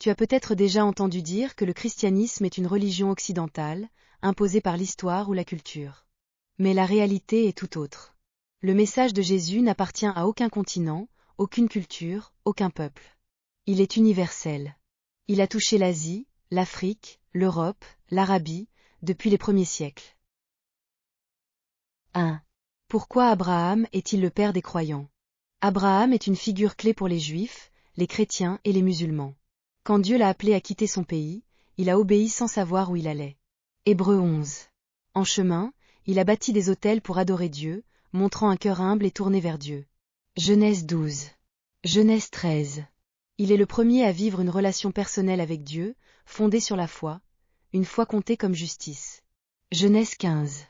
Tu as peut-être déjà entendu dire que le christianisme est une religion occidentale, imposée par l'histoire ou la culture. Mais la réalité est tout autre. Le message de Jésus n'appartient à aucun continent, aucune culture, aucun peuple. Il est universel. Il a touché l'Asie, l'Afrique, l'Europe, l'Arabie, depuis les premiers siècles. 1. Pourquoi Abraham est-il le père des croyants? Abraham est une figure clé pour les Juifs, les chrétiens et les musulmans. Quand Dieu l'a appelé à quitter son pays, il a obéi sans savoir où il allait. Hébreux 11. En chemin, il a bâti des autels pour adorer Dieu, montrant un cœur humble et tourné vers Dieu. Genèse 12. Genèse 13. Il est le premier à vivre une relation personnelle avec Dieu, fondée sur la foi, une foi comptée comme justice. Genèse 15.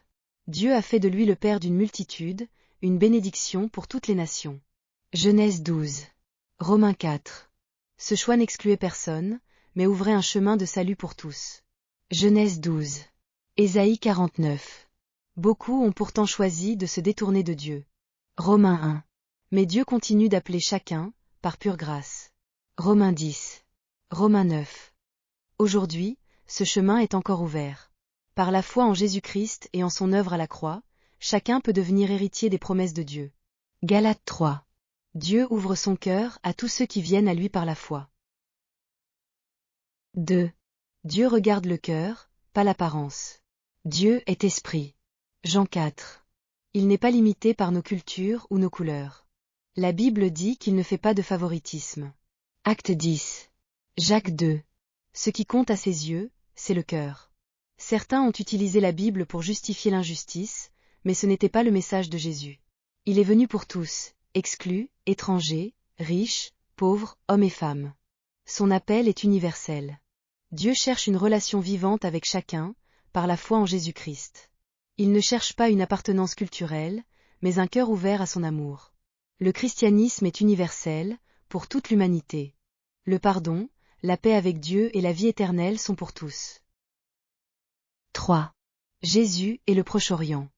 Dieu a fait de lui le père d'une multitude, une bénédiction pour toutes les nations. Genèse 12. Romains 4. Ce choix n'excluait personne, mais ouvrait un chemin de salut pour tous. Genèse 12. Ésaïe 49. Beaucoup ont pourtant choisi de se détourner de Dieu. Romains 1. Mais Dieu continue d'appeler chacun, par pure grâce. Romains 10. Romains 9. Aujourd'hui, ce chemin est encore ouvert. Par la foi en Jésus-Christ et en son œuvre à la croix, chacun peut devenir héritier des promesses de Dieu. Galates 3. Dieu ouvre son cœur à tous ceux qui viennent à lui par la foi. 2. Dieu regarde le cœur, pas l'apparence. Dieu est esprit. Jean 4. Il n'est pas limité par nos cultures ou nos couleurs. La Bible dit qu'il ne fait pas de favoritisme. Acte 10. Jacques 2. Ce qui compte à ses yeux, c'est le cœur. Certains ont utilisé la Bible pour justifier l'injustice, mais ce n'était pas le message de Jésus. Il est venu pour tous, exclus, étrangers, riches, pauvres, hommes et femmes. Son appel est universel. Dieu cherche une relation vivante avec chacun, par la foi en Jésus-Christ. Il ne cherche pas une appartenance culturelle, mais un cœur ouvert à son amour. Le christianisme est universel, pour toute l'humanité. Le pardon, la paix avec Dieu et la vie éternelle sont pour tous. 3. Jésus et le Proche-Orient.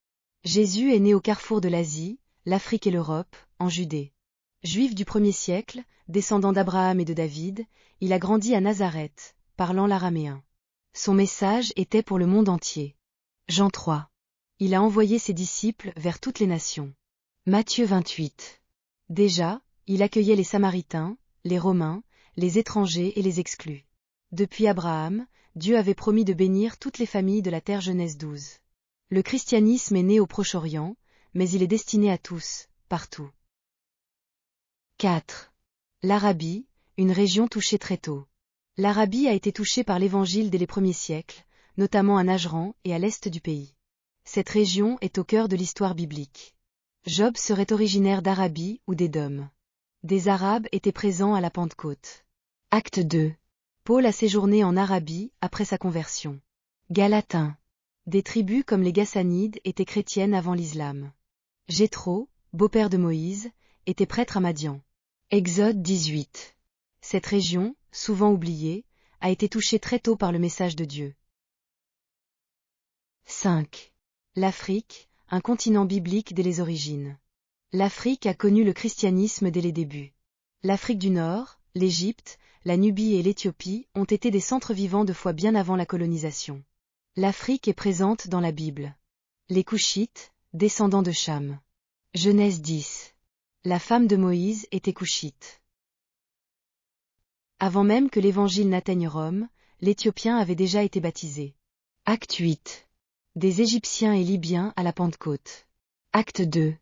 Jésus est né au carrefour de l'Asie, l'Afrique et l'Europe, en Judée. Juif du 1er siècle, descendant d'Abraham et de David, il a grandi à Nazareth, parlant l'araméen. Son message était pour le monde entier. Jean 3. Il a envoyé ses disciples vers toutes les nations. Matthieu 28. Déjà, il accueillait les Samaritains, les Romains, les étrangers et les exclus. Depuis Abraham, Dieu avait promis de bénir toutes les familles de la terre. Genèse 12. Le christianisme est né au Proche-Orient, mais il est destiné à tous, partout. 4. L'Arabie, une région touchée très tôt. L'Arabie a été touchée par l'Évangile dès les premiers siècles, notamment à Najran et à l'est du pays. Cette région est au cœur de l'histoire biblique. Job serait originaire d'Arabie ou d'Édom. Des Arabes étaient présents à la Pentecôte. Acte 2. Paul a séjourné en Arabie après sa conversion. Galates 1. Des tribus comme les Gassanides étaient chrétiennes avant l'islam. Jéthro, beau-père de Moïse, était prêtre à Madian. Exode 18. Cette région, souvent oubliée, a été touchée très tôt par le message de Dieu. 5. L'Afrique, un continent biblique dès les origines. L'Afrique a connu le christianisme dès les débuts. L'Afrique du Nord, l'Égypte, la Nubie et l'Éthiopie ont été des centres vivants de foi bien avant la colonisation. L'Afrique est présente dans la Bible. Les Couchites, descendants de Cham. Genèse 10. La femme de Moïse était couchite. Avant même que l'Évangile n'atteigne Rome, l'Éthiopien avait déjà été baptisé. Acte 8. Des Égyptiens et Libyens à la Pentecôte. Acte 2.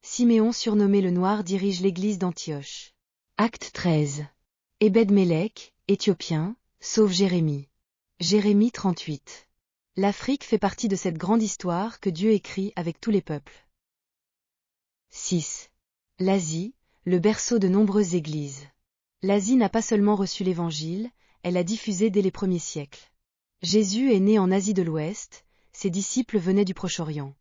Siméon surnommé le Noir dirige l'église d'Antioche. Acte 13. Ebed-Mélec, Éthiopien, sauve Jérémie. Jérémie 38. L'Afrique fait partie de cette grande histoire que Dieu écrit avec tous les peuples. 6. L'Asie, le berceau de nombreuses églises. L'Asie n'a pas seulement reçu l'Évangile, elle a diffusé dès les premiers siècles. Jésus est né en Asie de l'Ouest, ses disciples venaient du Proche-Orient.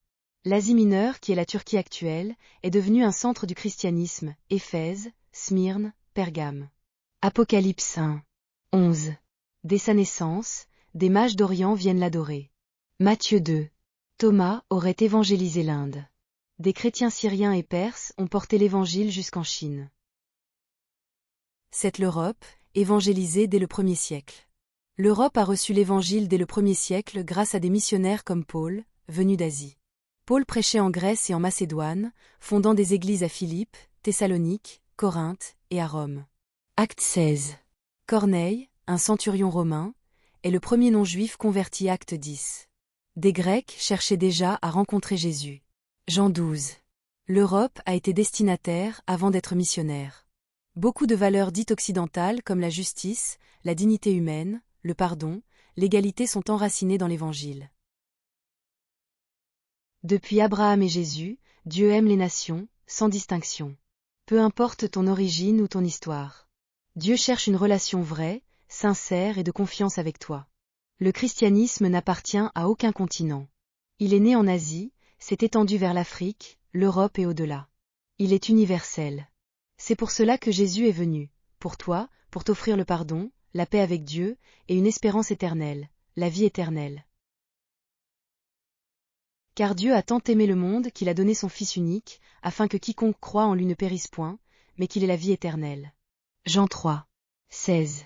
L'Asie mineure, qui est la Turquie actuelle, est devenue un centre du christianisme, Éphèse, Smyrne, Pergame. Apocalypse 1. 11. Dès sa naissance, des mages d'Orient viennent l'adorer. Matthieu 2. Thomas aurait évangélisé l'Inde. Des chrétiens syriens et perses ont porté l'Évangile jusqu'en Chine. 7. L'Europe, évangélisé dès le 1er siècle. L'Europe a reçu l'Évangile dès le 1er siècle grâce à des missionnaires comme Paul, venus d'Asie. Paul prêchait en Grèce et en Macédoine, fondant des églises à Philippe, Thessalonique, Corinthe et à Rome. Acte 16. Corneille, un centurion romain, est le premier non-juif converti. Acte 10. Des Grecs cherchaient déjà à rencontrer Jésus. Jean 12. L'Europe a été destinataire avant d'être missionnaire. Beaucoup de valeurs dites occidentales comme la justice, la dignité humaine, le pardon, l'égalité sont enracinées dans l'Évangile. Depuis Abraham et Jésus, Dieu aime les nations, sans distinction. Peu importe ton origine ou ton histoire. Dieu cherche une relation vraie, sincère et de confiance avec toi. Le christianisme n'appartient à aucun continent. Il est né en Asie, s'est étendu vers l'Afrique, l'Europe et au-delà. Il est universel. C'est pour cela que Jésus est venu, pour toi, pour t'offrir le pardon, la paix avec Dieu, et une espérance éternelle, la vie éternelle. Car Dieu a tant aimé le monde qu'il a donné son Fils unique, afin que quiconque croit en lui ne périsse point, mais qu'il ait la vie éternelle. Jean 3. 16.